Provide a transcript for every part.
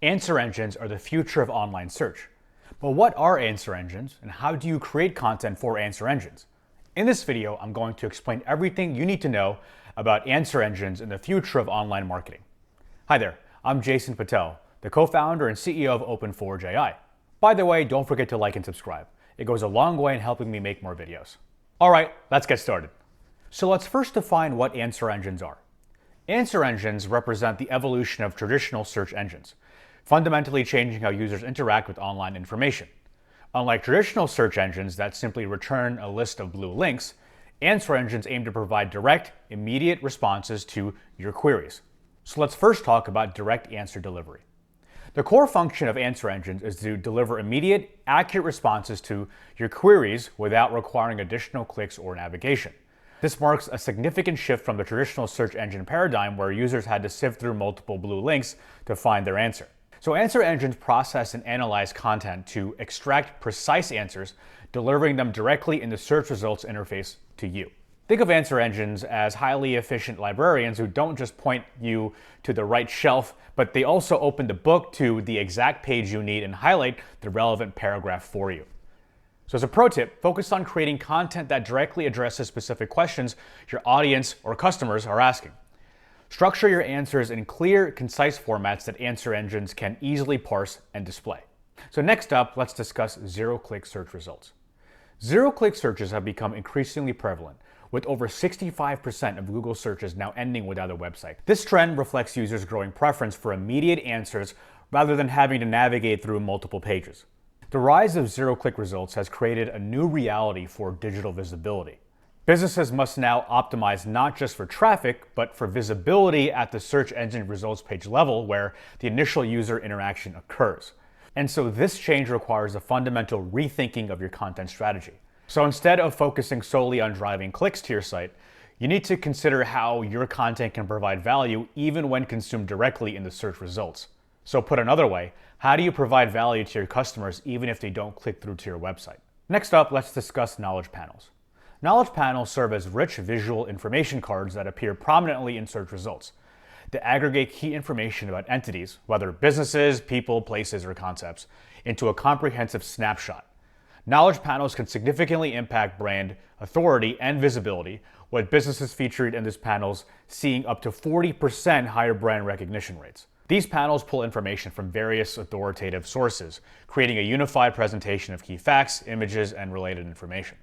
Answer engines are the future of online search. But what are answer engines and how do you create content for answer engines? In this video, I'm going to explain everything you need to know about answer engines and the future of online marketing. Hi there, I'm Jason Patel, the co-founder and CEO of OpenForge AI. By the way, don't forget to like and subscribe. It goes a long way in helping me make more videos. All right, let's get started. So let's first define what answer engines are. Answer engines represent the evolution of traditional search engines, fundamentally changing how users interact with online information. Unlike traditional search engines that simply return a list of blue links, answer engines aim to provide direct, immediate responses to your queries. So let's first talk about direct answer delivery. The core function of answer engines is to deliver immediate, accurate responses to your queries without requiring additional clicks or navigation. This marks a significant shift from the traditional search engine paradigm where users had to sift through multiple blue links to find their answer. So answer engines process and analyze content to extract precise answers, delivering them directly in the search results interface to you. Think of answer engines as highly efficient librarians who don't just point you to the right shelf, but they also open the book to the exact page you need and highlight the relevant paragraph for you. So as a pro tip, focus on creating content that directly addresses specific questions your audience or customers are asking. Structure your answers in clear, concise formats that answer engines can easily parse and display. So next up, let's discuss zero-click search results. Zero-click searches have become increasingly prevalent, with over 65% of Google searches now ending without a website. This trend reflects users' growing preference for immediate answers rather than having to navigate through multiple pages. The rise of zero-click results has created a new reality for digital visibility. Businesses must now optimize not just for traffic, but for visibility at the search engine results page level where the initial user interaction occurs. And so this change requires a fundamental rethinking of your content strategy. So instead of focusing solely on driving clicks to your site, you need to consider how your content can provide value even when consumed directly in the search results. So put another way, how do you provide value to your customers even if they don't click through to your website? Next up, let's discuss knowledge panels. Knowledge panels serve as rich visual information cards that appear prominently in search results. They aggregate key information about entities, whether businesses, people, places, or concepts, into a comprehensive snapshot. Knowledge panels can significantly impact brand authority and visibility, with businesses featured in these panels seeing up to 40% higher brand recognition rates. These panels pull information from various authoritative sources, creating a unified presentation of key facts, images, and related information.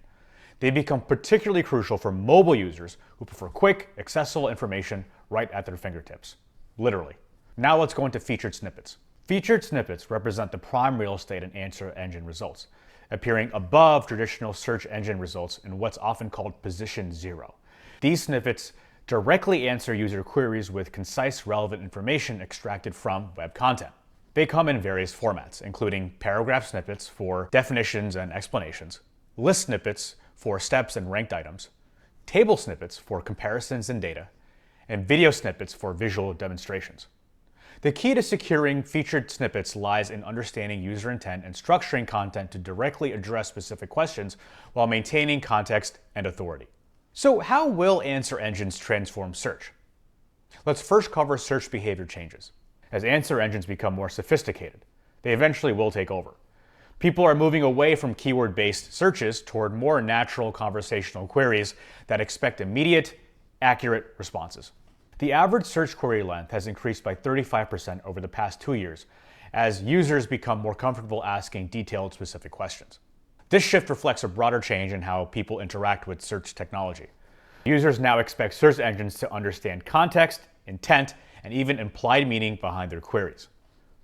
They become particularly crucial for mobile users who prefer quick, accessible information right at their fingertips. Literally. Now let's go into featured snippets. Featured snippets represent the prime real estate in answer engine results, appearing above traditional search engine results in what's often called position zero. These snippets directly answer user queries with concise, relevant information extracted from web content. They come in various formats, including paragraph snippets for definitions and explanations, list snippets for steps and ranked items, table snippets for comparisons and data, and video snippets for visual demonstrations. The key to securing featured snippets lies in understanding user intent and structuring content to directly address specific questions while maintaining context and authority. So how will answer engines transform search? Let's first cover search behavior changes. As answer engines become more sophisticated, they eventually will take over. People are moving away from keyword-based searches toward more natural conversational queries that expect immediate, accurate responses. The average search query length has increased by 35% over the past 2 years as users become more comfortable asking detailed, specific questions. This shift reflects a broader change in how people interact with search technology. Users now expect search engines to understand context, intent, and even implied meaning behind their queries.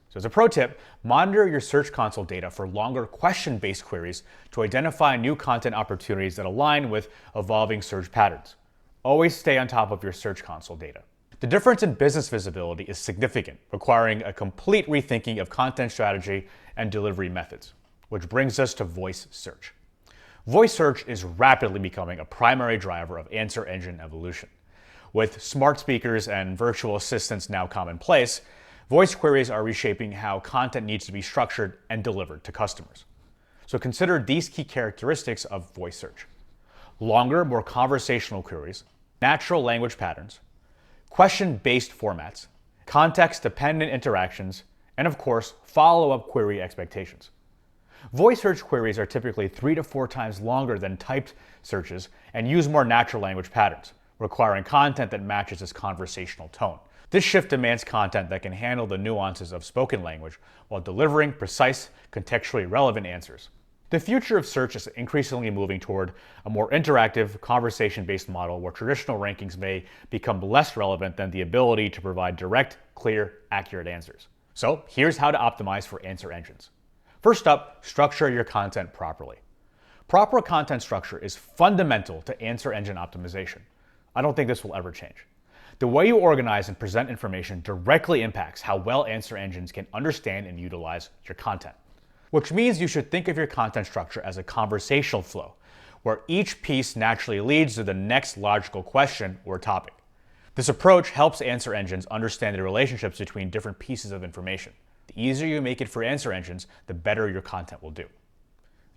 So as a pro tip, monitor your Search Console data for longer question-based queries to identify new content opportunities that align with evolving search patterns. Always stay on top of your Search Console data. The difference in business visibility is significant, requiring a complete rethinking of content strategy and delivery methods, which brings us to voice search. Voice search is rapidly becoming a primary driver of answer engine evolution. With smart speakers and virtual assistants now commonplace, voice queries are reshaping how content needs to be structured and delivered to customers. So consider these key characteristics of voice search: longer, more conversational queries, natural language patterns, question-based formats, context-dependent interactions, And of course, follow-up query expectations. Voice search queries are typically 3 to 4 times longer than typed searches and use more natural language patterns, requiring content that matches its conversational tone. This shift demands content that can handle the nuances of spoken language while delivering precise, contextually relevant answers. The future of search is increasingly moving toward a more interactive, conversation-based model where traditional rankings may become less relevant than the ability to provide direct, clear, accurate answers. So here's how to optimize for answer engines. First up, structure your content properly. Proper content structure is fundamental to answer engine optimization. I don't think this will ever change. The way you organize and present information directly impacts how well answer engines can understand and utilize your content. Which means you should think of your content structure as a conversational flow, where each piece naturally leads to the next logical question or topic. This approach helps answer engines understand the relationships between different pieces of information. The easier you make it for answer engines, the better your content will do.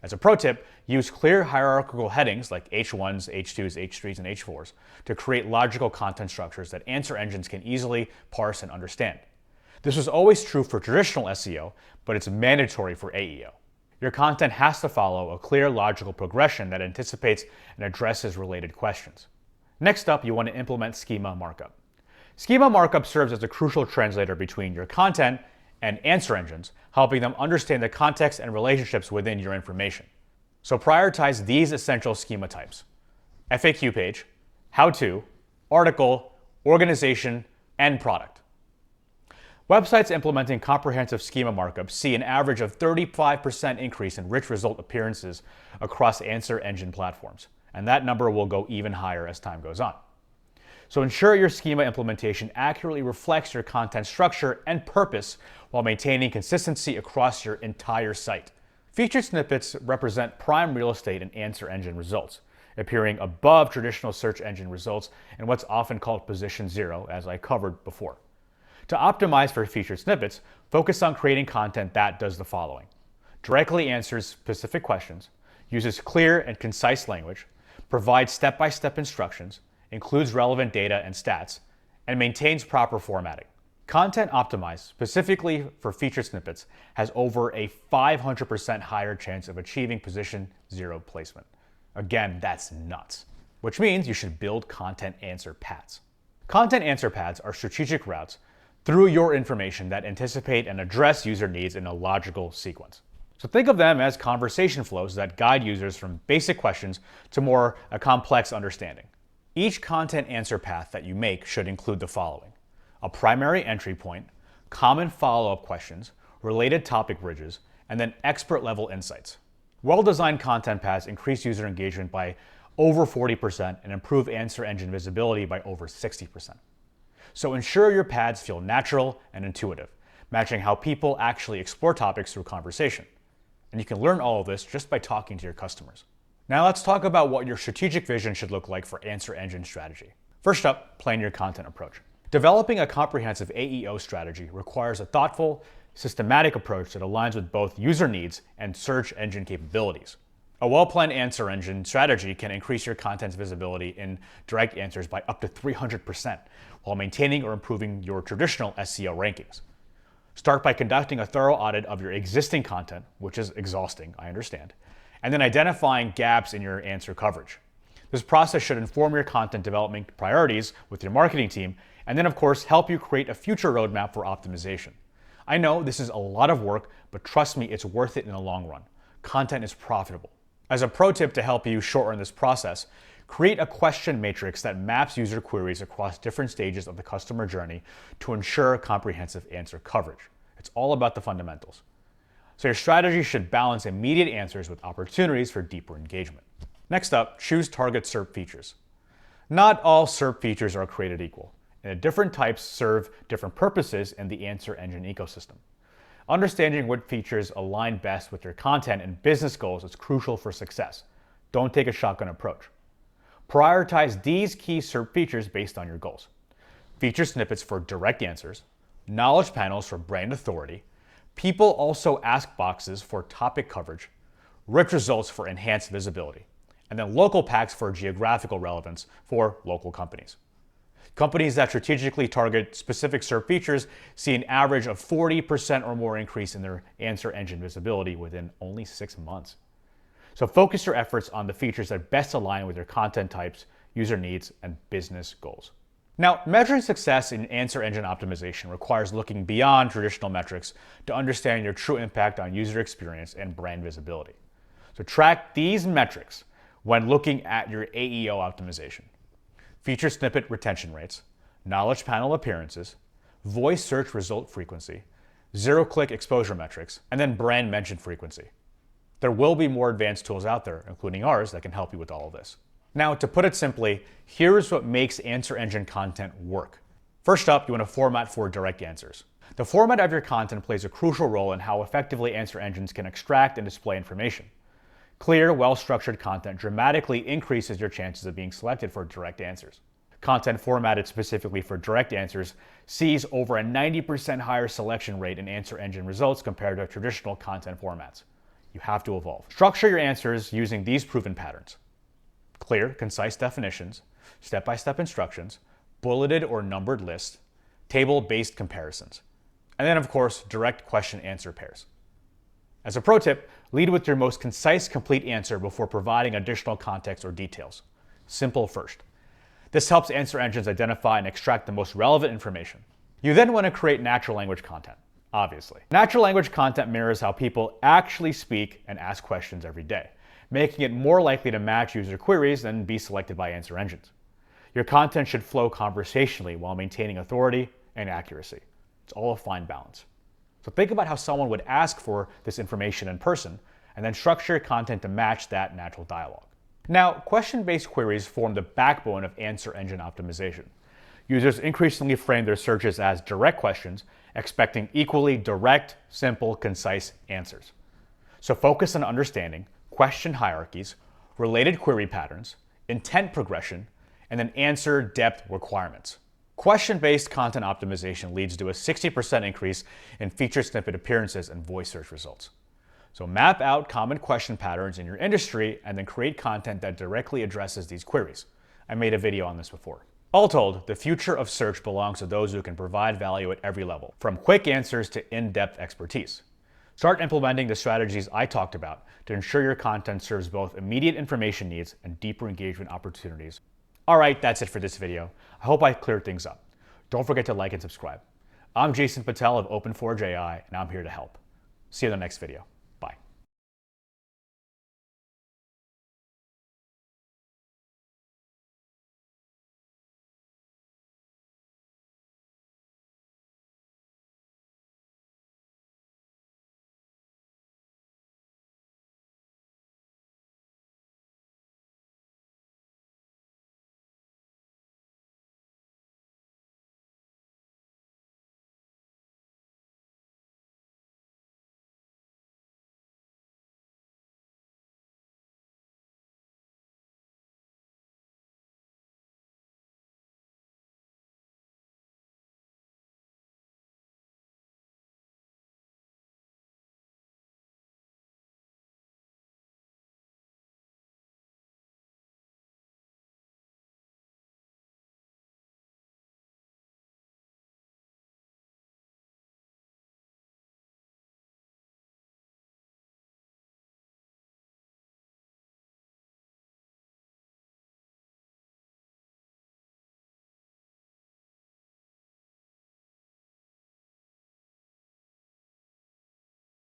As a pro tip, use clear hierarchical headings like H1s, H2s, H3s, and H4s to create logical content structures that answer engines can easily parse and understand. This was always true for traditional SEO, but it's mandatory for AEO. Your content has to follow a clear logical progression that anticipates and addresses related questions. Next up, you want to implement schema markup. Schema markup serves as a crucial translator between your content and answer engines, helping them understand the context and relationships within your information. So prioritize these essential schema types: FAQ page, how-to, article, organization, and product. Websites implementing comprehensive schema markup see an average of 35% increase in rich result appearances across answer engine platforms, and that number will go even higher as time goes on. So ensure your schema implementation accurately reflects your content structure and purpose while maintaining consistency across your entire site. Featured snippets represent prime real estate in answer engine results, appearing above traditional search engine results in what's often called position 0, as I covered before. To optimize for featured snippets, focus on creating content that does the following: directly answers specific questions, uses clear and concise language, provides step-by-step instructions, includes relevant data and stats, and maintains proper formatting. Content optimized specifically for featured snippets has over a 500% higher chance of achieving position 0 placement. Again, that's nuts. Which means you should build content answer paths. Content answer paths are strategic routes through your information that anticipate and address user needs in a logical sequence. So think of them as conversation flows that guide users from basic questions to more complex understanding. Each content answer path that you make should include the following: a primary entry point, common follow-up questions, related topic bridges, and then expert-level insights. Well-designed content paths increase user engagement by over 40% and improve answer engine visibility by over 60%. So ensure your paths feel natural and intuitive, matching how people actually explore topics through conversation. And you can learn all of this just by talking to your customers. Now let's talk about what your strategic vision should look like for answer engine strategy. First up, plan your content approach. Developing a comprehensive AEO strategy requires a thoughtful, systematic approach that aligns with both user needs and search engine capabilities. A well-planned answer engine strategy can increase your content's visibility in direct answers by up to 300% while maintaining or improving your traditional SEO rankings. Start by conducting a thorough audit of your existing content, which is exhausting, I understand, and then identifying gaps in your answer coverage. This process should inform your content development priorities with your marketing team, and then of course help you create a future roadmap for optimization. I know this is a lot of work, but trust me, it's worth it in the long run. Content is profitable. As a pro tip to help you shorten this process, create a question matrix that maps user queries across different stages of the customer journey to ensure comprehensive answer coverage. It's all about the fundamentals. So your strategy should balance immediate answers with opportunities for deeper engagement. Next up, choose target SERP features. Not all SERP features are created equal, and different types serve different purposes in the answer engine ecosystem. Understanding what features align best with your content and business goals is crucial for success. Don't take a shotgun approach. Prioritize these key SERP features based on your goals: feature snippets for direct answers, knowledge panels for brand authority, people also ask boxes for topic coverage, rich results for enhanced visibility, and then local packs for geographical relevance for local companies. Companies that strategically target specific SERP features see an average of 40% or more increase in their answer engine visibility within only 6 months. So focus your efforts on the features that best align with your content types, user needs, and business goals. Now, measuring success in answer engine optimization requires looking beyond traditional metrics to understand your true impact on user experience and brand visibility. So track these metrics when looking at your AEO optimization: feature snippet retention rates, knowledge panel appearances, voice search result frequency, zero-click exposure metrics, and then brand mention frequency. There will be more advanced tools out there, including ours, that can help you with all of this. Now, to put it simply, here's what makes answer engine content work. First up, you want to format for direct answers. The format of your content plays a crucial role in how effectively answer engines can extract and display information. Clear, well-structured content dramatically increases your chances of being selected for direct answers. Content formatted specifically for direct answers sees over a 90% higher selection rate in answer engine results compared to traditional content formats. You have to evolve. Structure your answers using these proven patterns: clear, concise definitions, step-by-step instructions, bulleted or numbered lists, table-based comparisons, and then, of course, direct question-answer pairs. As a pro tip, lead with your most concise, complete answer before providing additional context or details. Simple first. This helps answer engines identify and extract the most relevant information. You then want to create natural language content, obviously. Natural language content mirrors how people actually speak and ask questions every day, making it more likely to match user queries than be selected by answer engines. Your content should flow conversationally while maintaining authority and accuracy. It's all a fine balance. So think about how someone would ask for this information in person, and then structure your content to match that natural dialogue. Now, question-based queries form the backbone of answer engine optimization. Users increasingly frame their searches as direct questions, expecting equally direct, simple, concise answers. So focus on understanding question hierarchies, related query patterns, intent progression, and then answer depth requirements. Question-based content optimization leads to a 60% increase in feature snippet appearances and voice search results. So map out common question patterns in your industry and then create content that directly addresses these queries. I made a video on this before. All told, the future of search belongs to those who can provide value at every level, from quick answers to in-depth expertise. Start implementing the strategies I talked about to ensure your content serves both immediate information needs and deeper engagement opportunities. All right, that's it for this video. I hope I cleared things up. Don't forget to like and subscribe. I'm Jason Patel of OpenForge AI, and I'm here to help. See you in the next video.